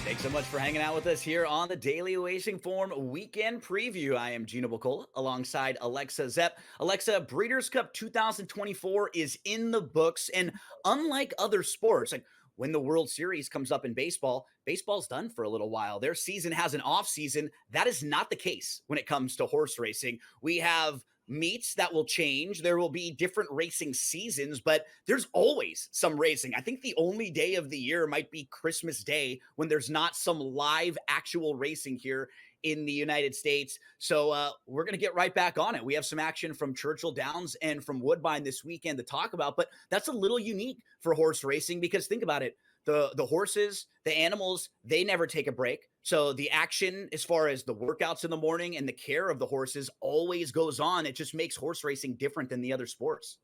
Thanks so much for hanging out with us here on the Daily Racing Form Weekend Preview. I am Gino Buccola alongside Alexa Zepp. Alexa, Breeders' Cup 2024 is in the books, and unlike other sports, like when the World Series comes up in baseball, baseball's done for a little while. Their season has an off season. That is not the case when it comes to horse racing. We have meets that will change. There will be different racing seasons, but there's always some racing. I think the only day of the year might be Christmas Day when there's not some live actual racing here in the United States. So we're going to get right back on it. We have some action from Churchill Downs and from Woodbine this weekend to talk about, but that's a little unique for horse racing because think about it. The horses, the animals, they never take a break. So the action as far as the workouts in the morning and the care of the horses always goes on. It just makes horse racing different than the other sports.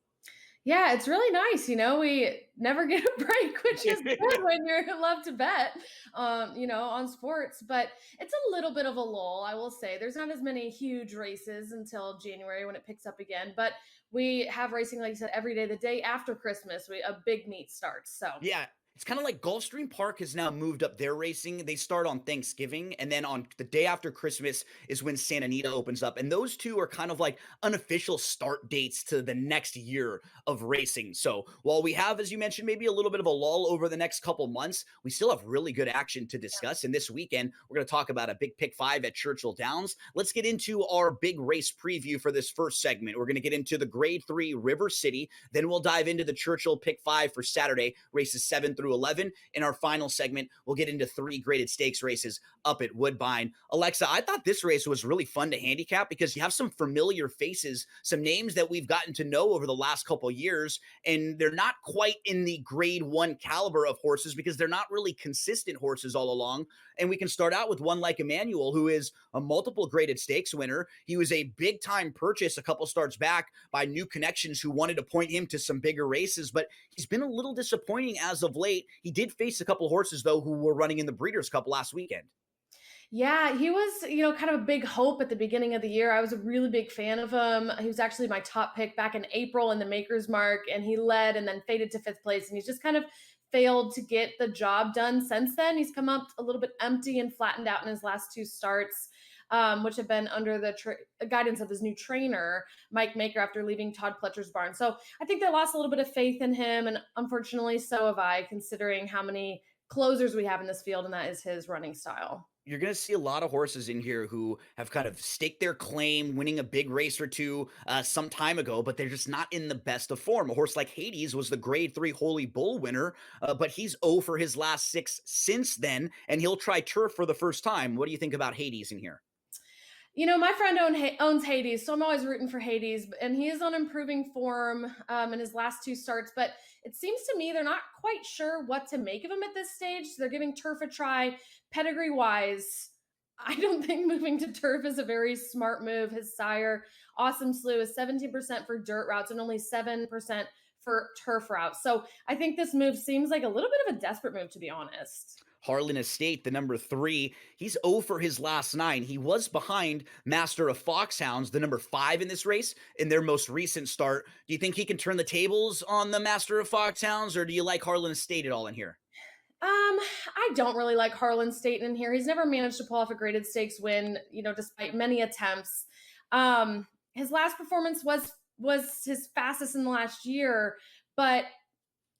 Yeah, it's really nice. We never get a break, which is good when you love to bet, on sports. But it's a little bit of a lull, I will say. There's not as many huge races until January when it picks up again. But we have racing, like you said, every day. The day after Christmas, a big meet starts. So Yeah, it's kind of like Gulfstream Park has now moved up their racing. They start on Thanksgiving, and then on the day after Christmas is when Santa Anita opens up. And those two are kind of like unofficial start dates to the next year of racing. So while we have, as you mentioned, maybe a little bit of a lull over the next couple months, we still have really good action to discuss. And this weekend, we're going to talk about a big pick 5 at Churchill Downs. Let's get into our big race preview for this first segment. We're going to get into the Grade 3 River City. Then we'll dive into the Churchill pick 5 for Saturday, races 7 through 11. In our final segment, we'll get into 3 graded stakes races up at Woodbine. Alexa, I thought this race was really fun to handicap because you have some familiar faces, some names that we've gotten to know over the last couple of years, and they're not quite in the grade 1 caliber of horses because they're not really consistent horses all along. And we can start out with one like Emmanuel, who is a multiple graded stakes winner. He was a big time purchase a couple starts back by New Connections, who wanted to point him to some bigger races, but he's been a little disappointing as of late. He did face a couple of horses, though, who were running in the Breeders' Cup last weekend. Yeah, he was, kind of a big hope at the beginning of the year. I was a really big fan of him. He was actually my top pick back in April in the Maker's Mark, and he led and then faded to 5th place. And he's just kind of failed to get the job done since then. He's come up a little bit empty and flattened out in his last 2 starts, which have been under the guidance of his new trainer, Mike Maker, after leaving Todd Pletcher's barn. So I think they lost a little bit of faith in him, and unfortunately, so have I, considering how many closers we have in this field, and that is his running style. You're going to see a lot of horses in here who have kind of staked their claim, winning a big race or two some time ago, but they're just not in the best of form. A horse like Hades was the grade 3 Holy Bull winner, but he's 0 for his last 6 since then, and he'll try turf for the first time. What do you think about Hades in here? My friend owns Hades, so I'm always rooting for Hades, and he is on improving form in his last 2 starts, but it seems to me they're not quite sure what to make of him at this stage. So they're giving turf a try. Pedigree-wise, I don't think moving to turf is a very smart move. His sire, Awesome Slew, is 17% for dirt routes and only 7% for turf routes. So I think this move seems like a little bit of a desperate move, to be honest. Harlan Estate, the number 3, he's 0 for his last 9. He was behind Master of Foxhounds, the number 5 in this race, in their most recent start. Do you think he can turn the tables on the Master of Foxhounds, or do you like Harlan Estate at all in here? I don't really like Harlan Estate in here. He's never managed to pull off a graded stakes win, despite many attempts. His last performance was his fastest in the last year, but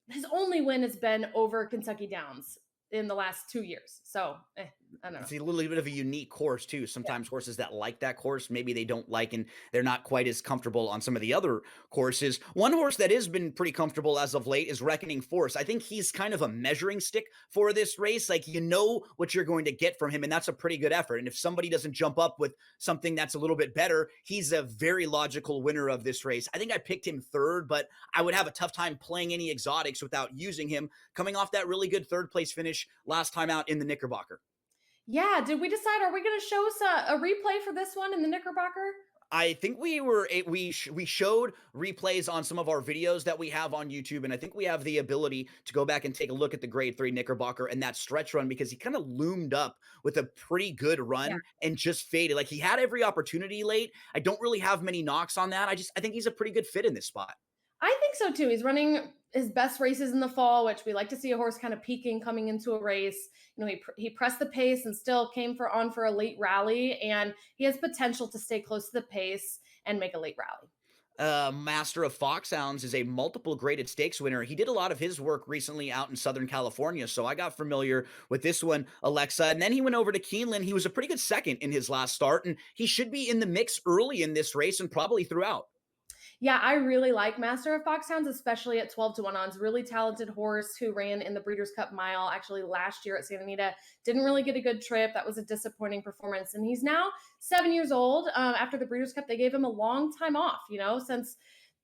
his only win has been over Kentucky Downs in the last 2 years. So I don't know. It's a little bit of a unique course too. Sometimes horses that like that course, maybe they don't like, and they're not quite as comfortable on some of the other courses. One horse that has been pretty comfortable as of late is Reckoning Force. I think he's kind of a measuring stick for this race. Like, you know what you're going to get from him, and that's a pretty good effort. And if somebody doesn't jump up with something that's a little bit better, he's a very logical winner of this race. I think I picked him 3rd, but I would have a tough time playing any exotics without using him, coming off that really good 3rd place finish last time out in the Knickerbocker. Yeah, did we decide, are we going to show us a replay for this one in the Knickerbocker? I think we showed replays on some of our videos that we have on YouTube, and I think we have the ability to go back and take a look at the grade 3 Knickerbocker and that stretch run, because he kind of loomed up with a pretty good run and just faded. Like, he had every opportunity late. I don't really have many knocks on that. I think he's a pretty good fit in this spot. I think so too. He's running his best races in the fall, which we like to see a horse kind of peaking coming into a race. He pressed the pace and still came for a late rally, and he has potential to stay close to the pace and make a late rally. Master of Foxhounds is a multiple graded stakes winner. He did a lot of his work recently out in Southern California, so I got familiar with this one, Alexa. And then he went over to Keeneland. He was a pretty good second in his last start, and he should be in the mix early in this race and probably throughout. Yeah, I really like Master of Foxhounds, especially at 12 to 1 odds. Really talented horse who ran in the Breeders' Cup Mile actually last year at Santa Anita. Didn't really get a good trip. That was a disappointing performance. And he's now 7 years old. After the Breeders' Cup, they gave him a long time off, since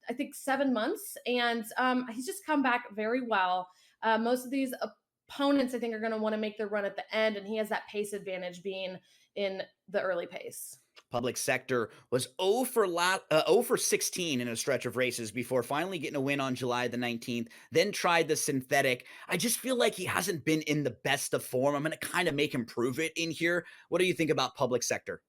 I think 7 months. And he's just come back very well. Most of these opponents, I think, are going to want to make their run at the end. And he has that pace advantage being in the early pace. Public Sector was 0 for 16 in a stretch of races before finally getting a win on July the 19th, then tried the synthetic. I just feel like he hasn't been in the best of form. I'm going to kind of make him prove it in here. What do you think about Public Sector?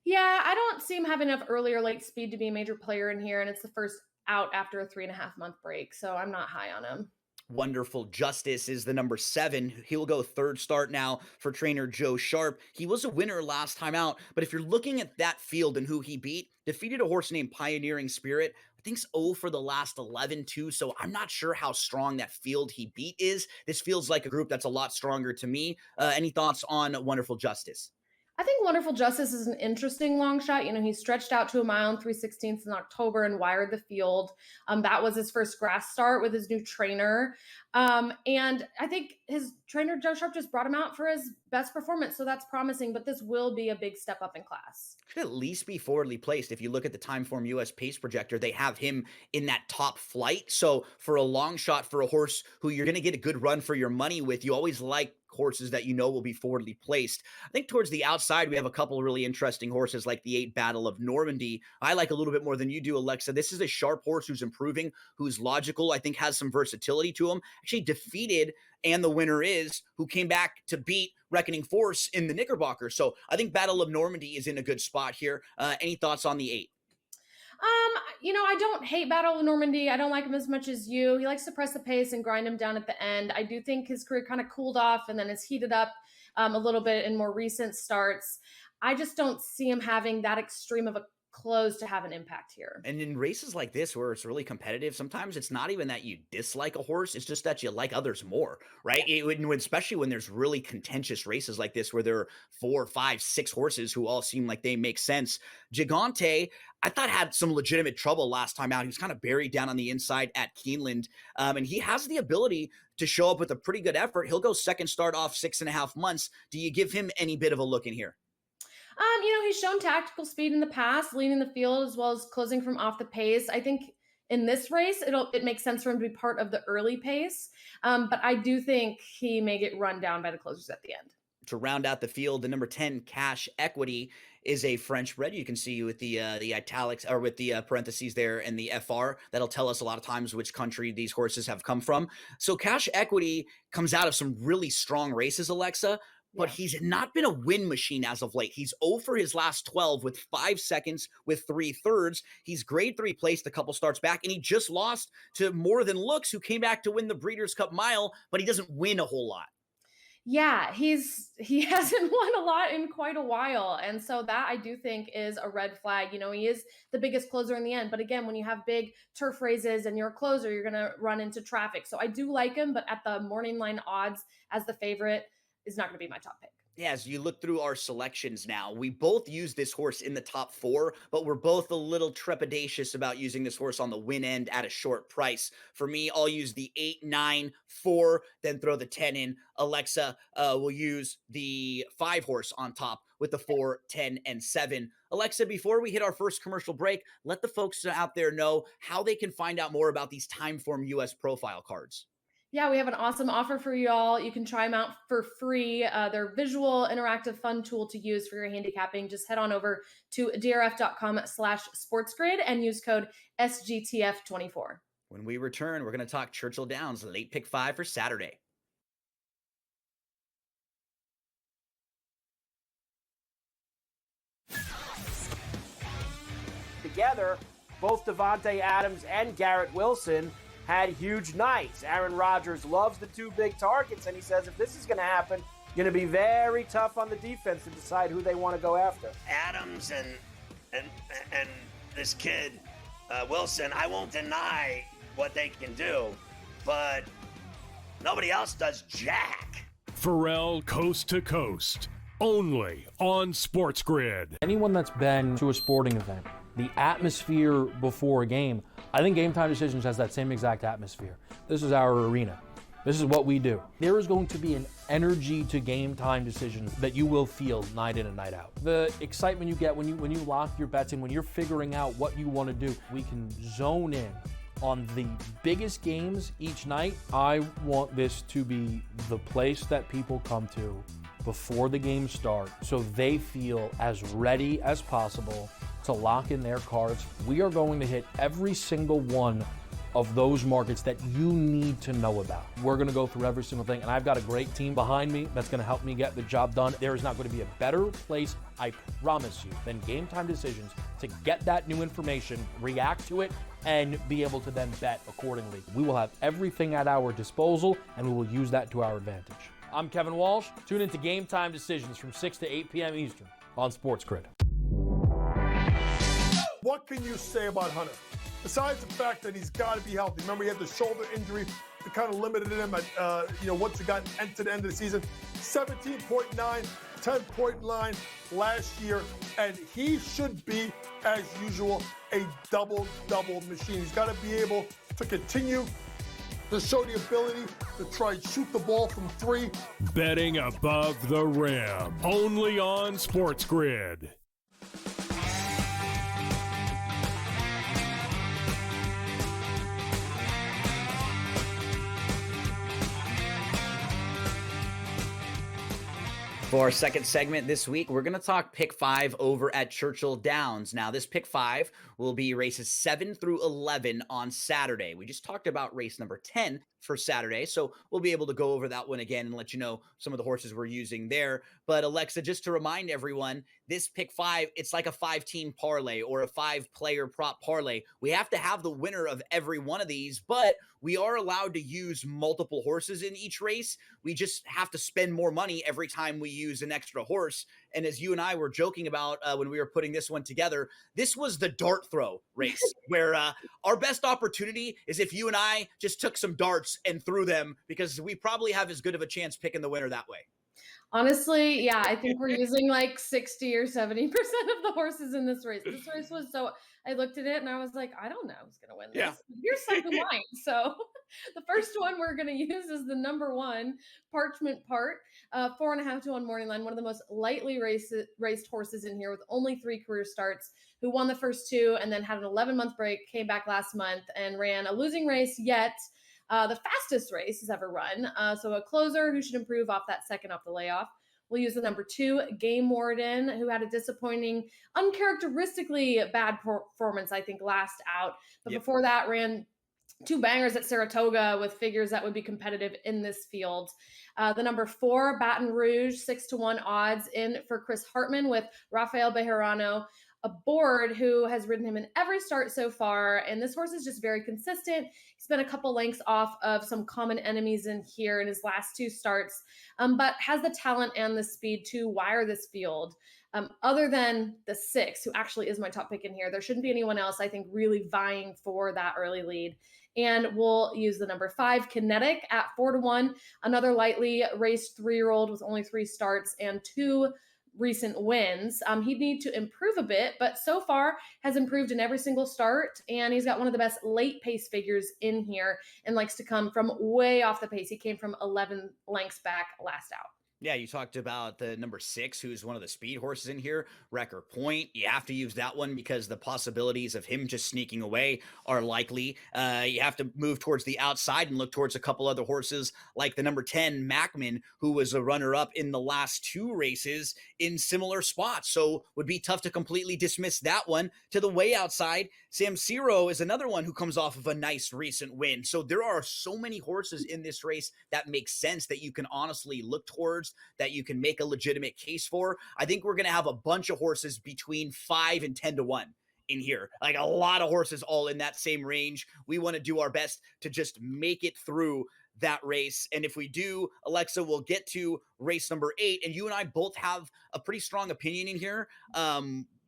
Yeah, I don't see him having enough early or late speed to be a major player in here, and it's the first out after a 3.5 month break, so I'm not high on him. Wonderful Justice is the number 7. He'll go third start now for trainer Joe Sharp. He was a winner last time out, but if you're looking at that field and who he beat, defeated a horse named Pioneering Spirit. I think 0 for the last 11 too, so I'm not sure how strong that field he beat is. This feels like a group that's a lot stronger to me. Any thoughts on Wonderful Justice? I think Wonderful Justice is an interesting long shot. He stretched out to a mile and 3/16 in October and wired the field. That was his first grass start with his new trainer. And I think his trainer, Joe Sharp, just brought him out for his best performance. So that's promising, but this will be a big step up in class. Should at least be forwardly placed. If you look at the Timeform US pace projector, they have him in that top flight. So for a long shot for a horse who you're going to get a good run for your money with, you always like horses that you know will be forwardly placed. I think towards the outside, we have a couple of really interesting horses like the 8 Battle of Normandy. I like a little bit more than you do, Alexa. This is a sharp horse who's improving, who's logical, I think has some versatility to him. Actually defeated, and the winner is, who came back to beat Reckoning Force in the Knickerbocker. So I think Battle of Normandy is in a good spot here. Any thoughts on the 8? I don't hate Battle of Normandy. I don't like him as much as you. He likes to press the pace and grind him down at the end. I do think his career kind of cooled off and then has heated up a little bit in more recent starts. I just don't see him having that extreme of a close to have an impact here. And in races like this where it's really competitive, sometimes it's not even that you dislike a horse, it's just that you like others more, right? Especially when there's really contentious races like this where there are 4, 5, 6 horses who all seem like they make sense. Gigante, I thought had some legitimate trouble last time out. He was kind of buried down on the inside at Keeneland, and he has the ability to show up with a pretty good effort. He'll go second start off 6.5 months. Do you give him any bit of a look in here? He's shown tactical speed in the past, leading the field as well as closing from off the pace. I think in this race, it makes sense for him to be part of the early pace, but I do think he may get run down by the closers at the end. To round out the field, the number 10 Cash Equity is a French bred. You can see with the italics or with the parentheses there and the FR. That'll tell us a lot of times which country these horses have come from. So Cash Equity comes out of some really strong races, Alexa, but Yeah. he's not been a win machine as of late. He's 0 for his last 12 with 5 seconds with 3/3. He's grade 3 placed a couple starts back, and he just lost to More Than Looks, who came back to win the Breeders' Cup Mile, but he doesn't win a whole lot. Yeah, he hasn't won a lot in quite a while, and so that I do think is a red flag. He is the biggest closer in the end, but again, when you have big turf races and you're a closer, you're going to run into traffic. So I do like him, but at the morning line odds as the favorite is not going to be my top pick. Yeah, as you look through our selections now, we both use this horse in the top 4, but we're both a little trepidatious about using this horse on the win end at a short price. For me, I'll use the 8, 9, 4, then throw the 10 in. Alexa will use the 5 horse on top with the 4, 10, and 7. Alexa, before we hit our first commercial break, let the folks out there know how they can find out more about these Timeform US profile cards. Yeah, we have an awesome offer for y'all. You can try them out for free. They're visual, interactive, fun tool to use for your handicapping. Just head on over to drf.com/sportsgrid and use code SGTF24. When we return, we're going to talk Churchill Downs, late pick 5 for Saturday. Together, both Devontae Adams and Garrett Wilson had huge nights. Aaron Rodgers loves the two big targets, and he says if this is going to happen, going to be very tough on the defense to decide who they want to go after. Adams and this kid Wilson, I won't deny what they can do, but nobody else does jack. Pharrell Coast to Coast, only on SportsGrid. Anyone that's been to a sporting event, the atmosphere before a game, I think Game Time Decisions has that same exact atmosphere. This is our arena. This is what we do. There is going to be an energy to Game Time Decisions that you will feel night in and night out. The excitement you get when you lock your bets in, when you're figuring out what you want to do, we can zone in on the biggest games each night. I want this to be the place that people come to before the games start so they feel as ready as possible to lock in their cards. We are going to hit every single one of those markets that you need to know about. We're gonna go through every single thing, and I've got a great team behind me that's gonna help me get the job done. There is not gonna be a better place, I promise you, than Game Time Decisions to get that new information, react to it, and be able to then bet accordingly. We will have everything at our disposal, and we will use that to our advantage. I'm Kevin Walsh. Tune into Game Time Decisions from 6 to 8 p.m. Eastern on SportsGrid. What can you say about Hunter? Besides the fact that he's got to be healthy. Remember, he had the shoulder injury that kind of limited him at, once he got to the end of the season. 17.9, 10.9 last year, and he should be, as usual, a double-double machine. He's got to be able to continue to show the ability to try and shoot the ball from three. Betting above the rim, only on SportsGrid. For our second segment this week, we're going to talk pick 5 over at Churchill Downs. Now, this pick 5 will be races 7 through 11 on Saturday. We just talked about race number 10 for Saturday, so we'll be able to go over that one again and let you know some of the horses we're using there. But Alexa, just to remind everyone, this pick 5, it's like a 5-team parlay or a 5-player prop parlay. We have to have the winner of every one of these, but we are allowed to use multiple horses in each race. We just have to spend more money every time we use an extra horse. And as you and I were joking about when we were putting this one together, this was the dart throw race where our best opportunity is if you and I just took some darts and threw them, because we probably have as good of a chance picking the winner that way. Honestly, yeah, I think we're using like 60 or 70% of the horses in this race. This race was so, I looked at it and I was like, I don't know who's going to win this. Yeah. Here's something line. So the first one we're going to use is the number 1, Parchment Part, 4.5 to 1 morning line. One of the most lightly raced horses in here with only 3 career starts, who won the first 2 and then had an 11-month break, came back last month and ran a losing race, yet the fastest race he's ever run. So a closer who should improve off that second off the layoff. We'll use the number 2, Game Warden, who had a disappointing, uncharacteristically bad performance, I think, last out. But before that, ran 2 bangers at Saratoga with figures that would be competitive in this field. The number 4, Baton Rouge, 6 to 1 odds in for Chris Hartman with Rafael Bejarano aboard, who has ridden him in every start so far. And this horse is just very consistent. He's been a couple lengths off of some common enemies in here in his last 2 starts, but has the talent and the speed to wire this field. Other than the 6, who actually is my top pick in here, there shouldn't be anyone else, I think, really vying for that early lead. And we'll use the number 5, Kinetic, at 4 to 1, another lightly raced 3-year-old with only 3 starts and 2 recent wins. He'd need to improve a bit, but so far has improved in every single start. And he's got one of the best late pace figures in here and likes to come from way off the pace. He came from 11 lengths back last out. Yeah, you talked about the number 6, who's one of the speed horses in here, Wrecker Point. You have to use that one because the possibilities of him just sneaking away are likely. You have to move towards the outside and look towards a couple other horses like the number 10, Macman, who was a runner-up in the last 2 races in similar spots. So would be tough to completely dismiss that one. To the way outside, Sam Ciro is another one who comes off of a nice recent win. So there are so many horses in this race that make sense that you can honestly look towards, that you can make a legitimate case for. I think we're going to have a bunch of horses between 5 and 10 to 1 in here. Like a lot of horses all in that same range. We want to do our best to just make it through that race. And if we do, Alexa, we'll get to race number 8. And you and I both have a pretty strong opinion in here.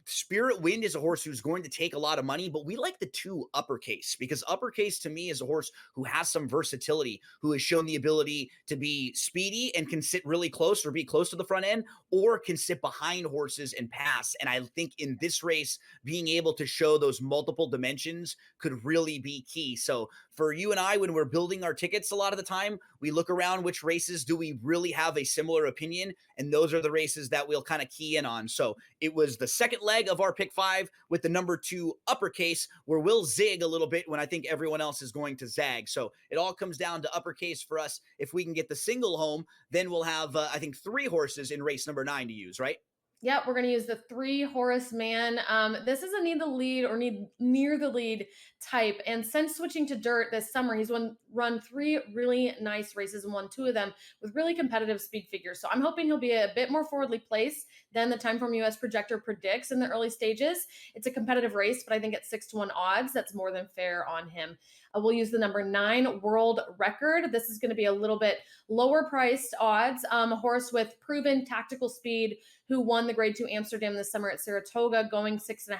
Spirit Wind is a horse who's going to take a lot of money, but we like the 2 Uppercase, because Uppercase to me is a horse who has some versatility, who has shown the ability to be speedy and can sit really close or be close to the front end, or can sit behind horses and pass. And I think in this race, being able to show those multiple dimensions could really be key. So for you and I, when we're building our tickets, a lot of the time, we look around which races do we really have a similar opinion, and those are the races that we'll kind of key in on. So it was the second leg of our pick 5 with the number 2 Uppercase, where we'll zig a little bit when I think everyone else is going to zag. So it all comes down to Uppercase for us. If we can get the single home, then we'll have, I think, 3 horses in race number 9 to use, right? Yep, we're going to use the 3 Horse Man. This is a need the lead or need near the lead type. And since switching to dirt this summer, he's run 3 really nice races and won 2 of them with really competitive speed figures. So I'm hoping he'll be a bit more forwardly placed than the Timeform US projector predicts in the early stages. It's a competitive race, but I think at 6-1 odds, that's more than fair on him. We'll use the number 9 World Record. This is going to be a little bit lower priced odds. A horse with proven tactical speed who won the Grade 2 Amsterdam this summer at Saratoga, going 6.5,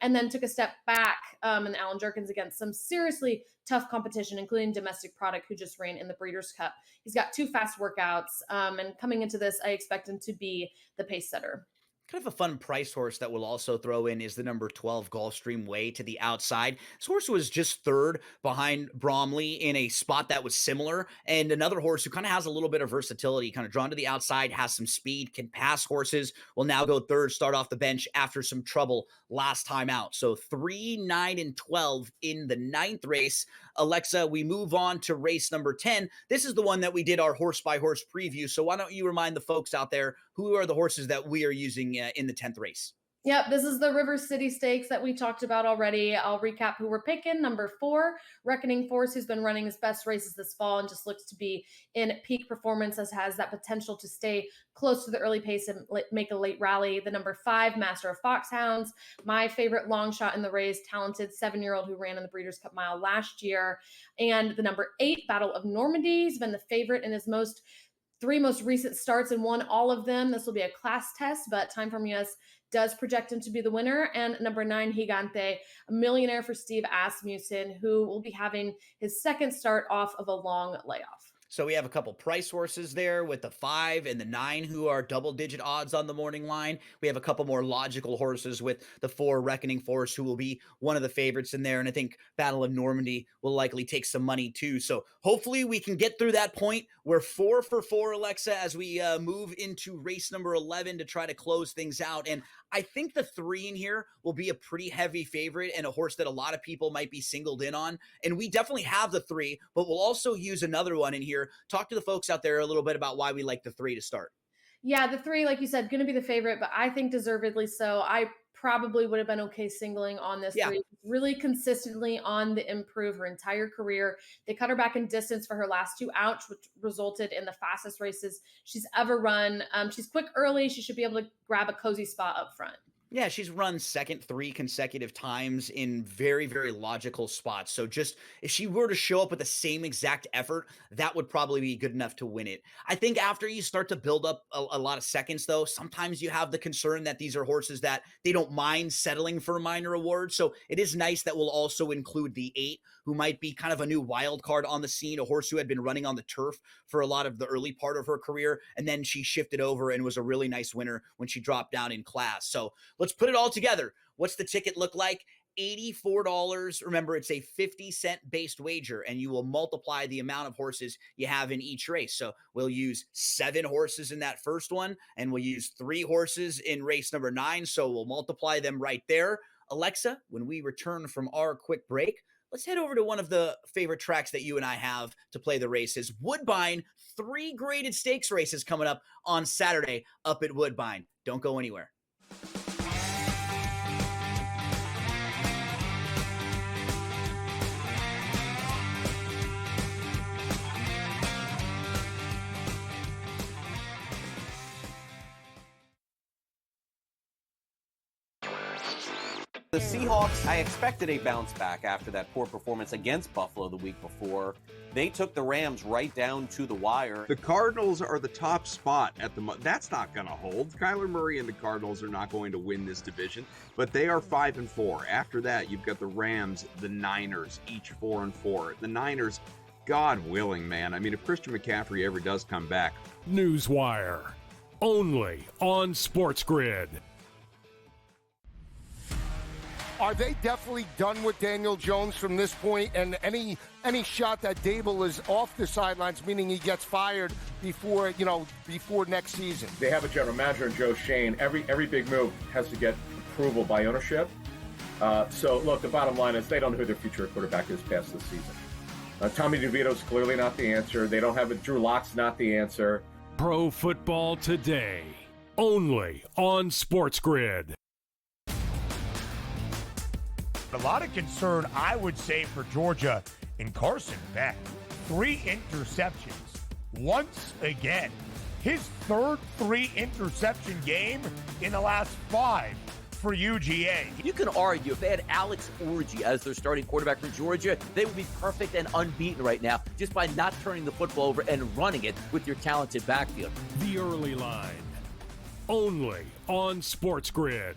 and then took a step back in the Alan Jerkins against some seriously tough competition, including Domestic Product, who just ran in the Breeders' Cup. He's got 2 fast workouts, and coming into this, I expect him to be the pace setter. Kind of a fun price horse that we'll also throw in is the number 12 Gulfstream Way to the outside. This horse was just 3rd behind Bromley in a spot that was similar, and another horse who kind of has a little bit of versatility, kind of drawn to the outside, has some speed, can pass horses, will now go 3rd, start off the bench after some trouble last time out. So 3, 9, and 12 in the 9th race. Alexa, we move on to race number 10. This is the one that we did our horse by horse preview. So why don't you remind the folks out there who are the horses that we are using in the 10th race? Yep, this is the River City Stakes that we talked about already. I'll recap who we're picking. Number 4, Reckoning Force, who's been running his best races this fall and just looks to be in peak performance, as has that potential to stay close to the early pace and make a late rally. The number 5, Master of Foxhounds, my favorite long shot in the race, talented 7-year-old who ran in the Breeders' Cup Mile last year. And the number 8, Battle of Normandy, has been the favorite in his 3 most recent starts and won all of them. This will be a class test, but Timeform US does project him to be the winner. And number 9, Gigante, a millionaire for Steve Asmussen, who will be having his 2nd start off of a long layoff. So we have a couple price horses there with the 5 and the 9 who are double-digit odds on the morning line. We have a couple more logical horses with the 4 Reckoning Force, who will be one of the favorites in there. And I think Battle of Normandy will likely take some money too. So hopefully we can get through that point. We're 4 for 4, Alexa, as we move into race number 11 to try to close things out. And I think the 3 in here will be a pretty heavy favorite and a horse that a lot of people might be singled in on. And we definitely have the 3, but we'll also use another one in here. Talk to the folks out there a little bit about why we like the 3 to start. Yeah, the 3, like you said, going to be the favorite, but I think deservedly so. I probably would have been okay singling on this 3. Really consistently on the improve her entire career. They cut her back in distance for her last 2 outs, which resulted in the fastest races she's ever run. She's quick early. She should be able to grab a cozy spot up front. Yeah, she's run second 3 consecutive times in very, very logical spots. So just if she were to show up with the same exact effort, that would probably be good enough to win it. I think after you start to build up a lot of seconds, though, sometimes you have the concern that these are horses that they don't mind settling for a minor award. So it is nice that we'll also include the 8, who might be kind of a new wild card on the scene, a horse who had been running on the turf for a lot of the early part of her career. And then she shifted over and was a really nice winner when she dropped down in class. So let's put it all together. What's the ticket look like? $84. Remember, it's a 50-cent based wager, and you will multiply the amount of horses you have in each race. So we'll use 7 horses in that first one, and we'll use 3 horses in race number 9. So we'll multiply them right there. Alexa, when we return from our quick break, let's head over to one of the favorite tracks that you and I have to play the races. Woodbine, 3 graded stakes races coming up on Saturday up at Woodbine. Don't go anywhere. The Seahawks, I expected a bounce back after that poor performance against Buffalo the week before. They took the Rams right down to the wire. The Cardinals are the top spot at the moment. That's not going to hold. Kyler Murray and the Cardinals are not going to win this division, but they are 5-4. After that, you've got the Rams, the Niners, each 4-4. The Niners, God willing, man. I mean, if Christian McCaffrey ever does come back. Newswire, only on SportsGrid. Are they definitely done with Daniel Jones from this point? And any shot that Dable is off the sidelines, meaning he gets fired before next season? They have a general manager in Joe Shane. Every big move has to get approval by ownership. So look, the bottom line is they don't know who their future quarterback is past this season. Tommy DeVito's clearly not the answer. They don't have Drew Lock's not the answer. Pro Football Today, only on SportsGrid. A lot of concern, I would say, for Georgia in Carson Beck. 3 interceptions once again. His third 3-interception game in the last 5 for UGA. You can argue if they had Alex Orji as their starting quarterback for Georgia, they would be perfect and unbeaten right now just by not turning the football over and running it with your talented backfield. The Early Line, only on SportsGrid.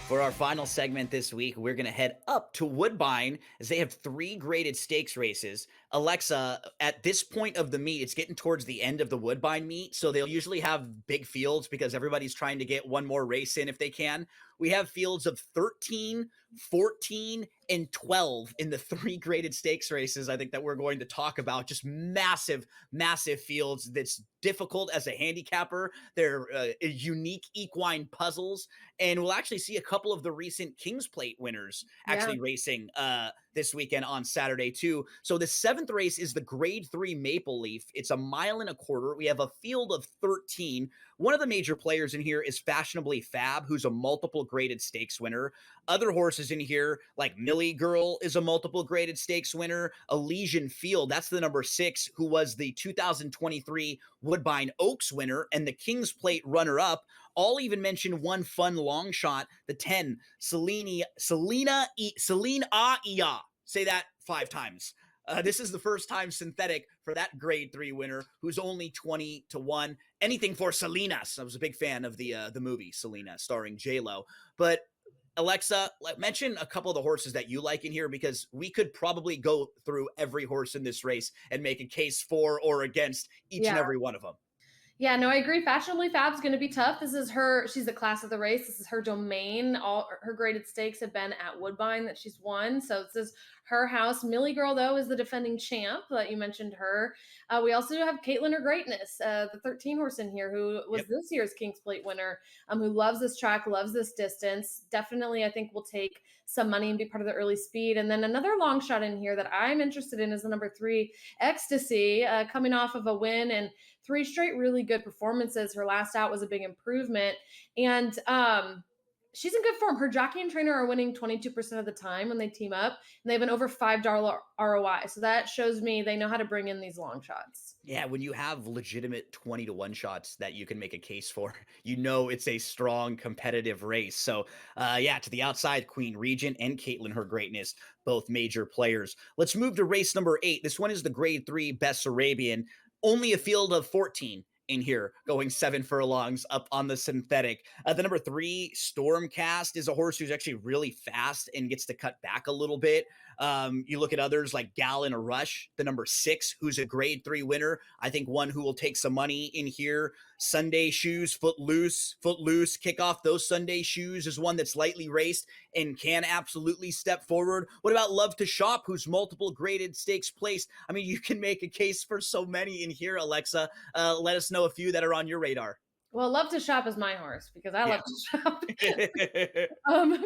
For our final segment this week, we're going to head up to Woodbine as they have 3 graded stakes races. Alexa, at this point of the meet, it's getting towards the end of the Woodbine meet, so they'll usually have big fields because everybody's trying to get one more race in if they can. We have fields of 13, 14, and 12 in the 3 graded stakes races I think that we're going to talk about. Just massive, massive fields that's difficult as a handicapper. They're unique equine puzzles, and we'll actually see a couple of the recent King's Plate winners actually racing this weekend on Saturday too. So the 7th race is the Grade 3 Maple Leaf. It's a 1.25 miles. We have a field of 13. One of the major players in here is Fashionably Fab, who's a multiple graded stakes winner. Other horses in here, like Millie Girl is a multiple graded stakes winner. Elysian Field, that's the number 6, who was the 2023 Woodbine Oaks winner and the King's Plate runner-up. I'll even mention one fun long shot, the 10, Celine Aia. Say that 5 times. This is the first time synthetic for that Grade 3 winner, who's only 20-1. Anything for Salinas. I was a big fan of the movie Selena, starring J-Lo. But Alexa, mention a couple of the horses that you like in here, because we could probably go through every horse in this race and make a case for or against each and every one of them. Yeah, no, I agree. Fashionably Fab's going to be tough. This is she's the class of the race. This is her domain. All her graded stakes have been at Woodbine that she's won. So this is her house. Millie Girl, though, is the defending champ that you mentioned her. We also have Caitlin Her Greatness, the 13 horse in here, who was this year's King's Plate winner, who loves this track, loves this distance. Definitely, I think will take some money and be part of the early speed. And then another long shot in here that I'm interested in is the number 3, Ecstasy, coming off of a win and 3 straight really good performances. Her last out was a big improvement. And she's in good form. Her jockey and trainer are winning 22% of the time when they team up, and they have an over $5 ROI. So that shows me they know how to bring in these long shots. Yeah, when you have legitimate 20-1 shots that you can make a case for, you know it's a strong competitive race. So to the outside, Queen Regent and Caitlin Her Greatness, both major players. Let's move to race number 8. This one is the Grade 3 Bessarabian. Only a field of 14 in here, going 7 furlongs up on the synthetic. The number 3, Stormcast, is a horse who's actually really fast and gets to cut back a little bit. You look at others like Gal in a Rush, the number 6, who's a Grade 3 winner. I think one who will take some money in here. Sunday shoes, footloose, kickoff. Those Sunday shoes is one that's lightly raced and can absolutely step forward. What about Love to Shop, whose multiple graded stakes placed? I mean, you can make a case for so many in here, Alexa. Let us know a few that are on your radar. Well, Love to Shop is my horse because I love to shop.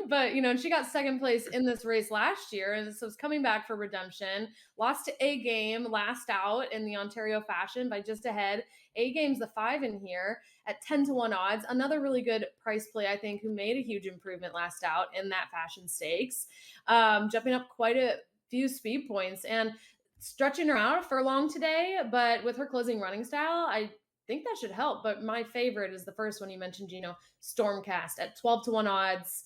But, she got second place in this race last year. And so it's coming back for redemption. Lost to A Game last out in the Ontario Fashion by just ahead. A Game's the 5 in here at 10-1 odds. Another really good price play, I think, who made a huge improvement last out in that Fashion Stakes. Jumping up quite a few speed points and stretching her out a furlong today. But with her closing running style, I think that should help. But my favorite is the first one you mentioned, Gino, Stormcast at 12-1 odds.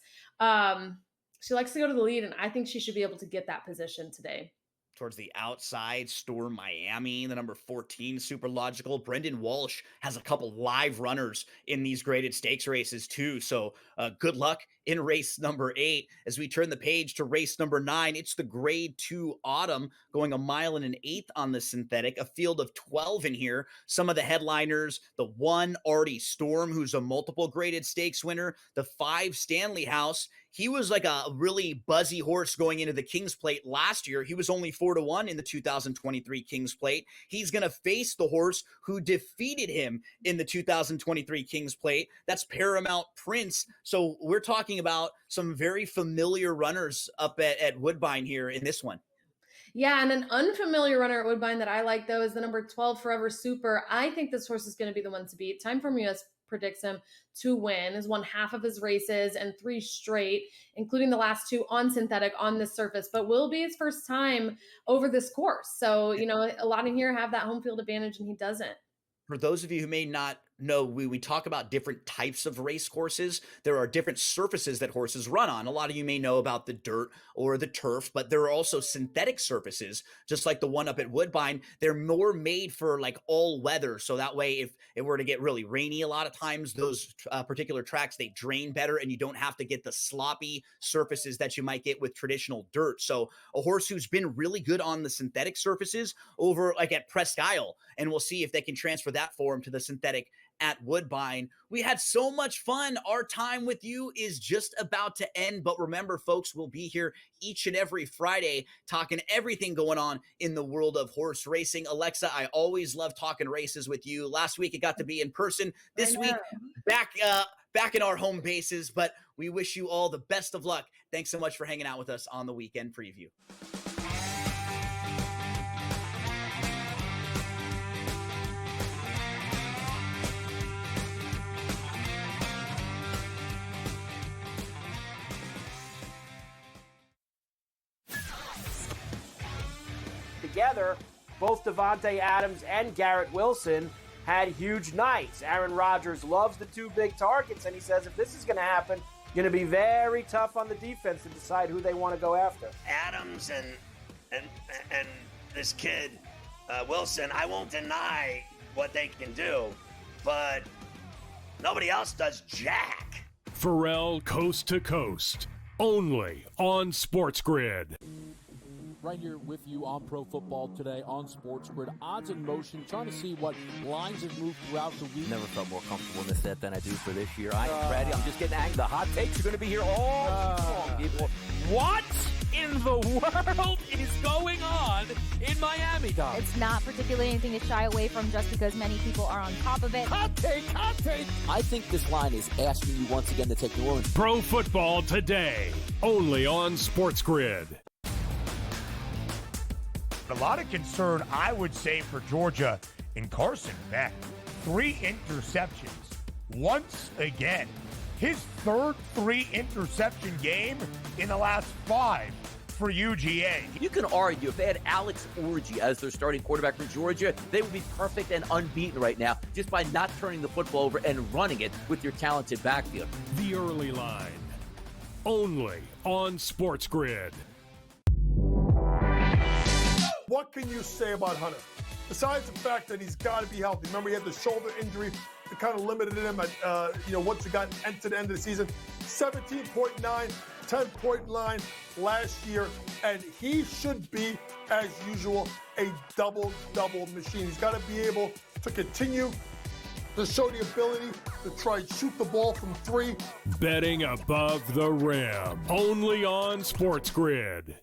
She likes to go to the lead, and I think she should be able to get that position today. Towards the outside, Storm Miami, the number 14, super logical. Brendan Walsh has a couple live runners in these graded stakes races too. So good luck in race number 8. As we turn the page to race number 9, it's the grade 2 Autumn going 1 mile and an eighth on the synthetic, a field of 12 in here. Some of the headliners, the 1 Artie Storm, who's a multiple graded stakes winner, the 5 Stanley House. He was like a really buzzy horse going into the King's Plate last year. He was only 4-1 in the 2023 King's Plate. He's going to face the horse who defeated him in the 2023 King's Plate. That's Paramount Prince. So we're talking about some very familiar runners up at Woodbine here in this one. Yeah, and an unfamiliar runner at Woodbine that I like, though, is the number 12 Forever Super. I think this horse is going to be the one to beat. Time From US predicts him to win, has won half of his races and 3 straight, including the last 2 on synthetic on this surface, but will be his first time over this course. So, a lot in here have that home field advantage, and he doesn't. For those of you who may not know, we talk about different types of race courses. There are different surfaces that horses run on. A lot of you may know about the dirt or the turf, but there are also synthetic surfaces, just like the one up at Woodbine. They're more made for like all weather. So that way, if it were to get really rainy, a lot of times those particular tracks, they drain better and you don't have to get the sloppy surfaces that you might get with traditional dirt. So a horse who's been really good on the synthetic surfaces over like at Presque Isle, and we'll see if they can transfer that form to the synthetic at Woodbine. We had so much fun. Our time with you is just about to end. But remember, folks, we'll be here each and every Friday talking everything going on in the world of horse racing. Alexa, I always love talking races with you. Last week, it got to be in person. This week, back in our home bases. But we wish you all the best of luck. Thanks so much for hanging out with us on the Weekend Preview. Together, both Davante Adams and Garrett Wilson had huge nights. Aaron Rodgers loves the 2 big targets, and he says if this is going to happen, going to be very tough on the defense to decide who they want to go after. Adams and this kid Wilson, I won't deny what they can do, but nobody else does jack. Pharrell Coast to Coast, only on SportsGrid. Right here with you on Pro Football Today on SportsGrid. Odds in motion, trying to see what lines have moved throughout the week. Never felt more comfortable in this set than I do for this year. I am ready. I'm just getting angry. The hot takes are going to be here all long, people. What in the world is going on in Miami, Dom? It's not particularly anything to shy away from just because many people are on top of it. Hot take, hot take. I think this line is asking you once again to take New Orleans. Pro Football Today, only on SportsGrid. A lot of concern, I would say, for Georgia in Carson Beck. 3 interceptions. Once again, his third 3-interception game in the last 5 for UGA. You can argue if they had Alex Orji as their starting quarterback for Georgia, they would be perfect and unbeaten right now just by not turning the football over and running it with your talented backfield. The early line, only on SportsGrid. What can you say about Hunter? Besides the fact that he's got to be healthy. Remember, he had the shoulder injury that kind of limited him at, once he got into the end of the season. 17.9, 10.9 last year, and he should be, as usual, a double-double machine. He's got to be able to continue to show the ability to try and shoot the ball from three. Betting above the rim, only on SportsGrid.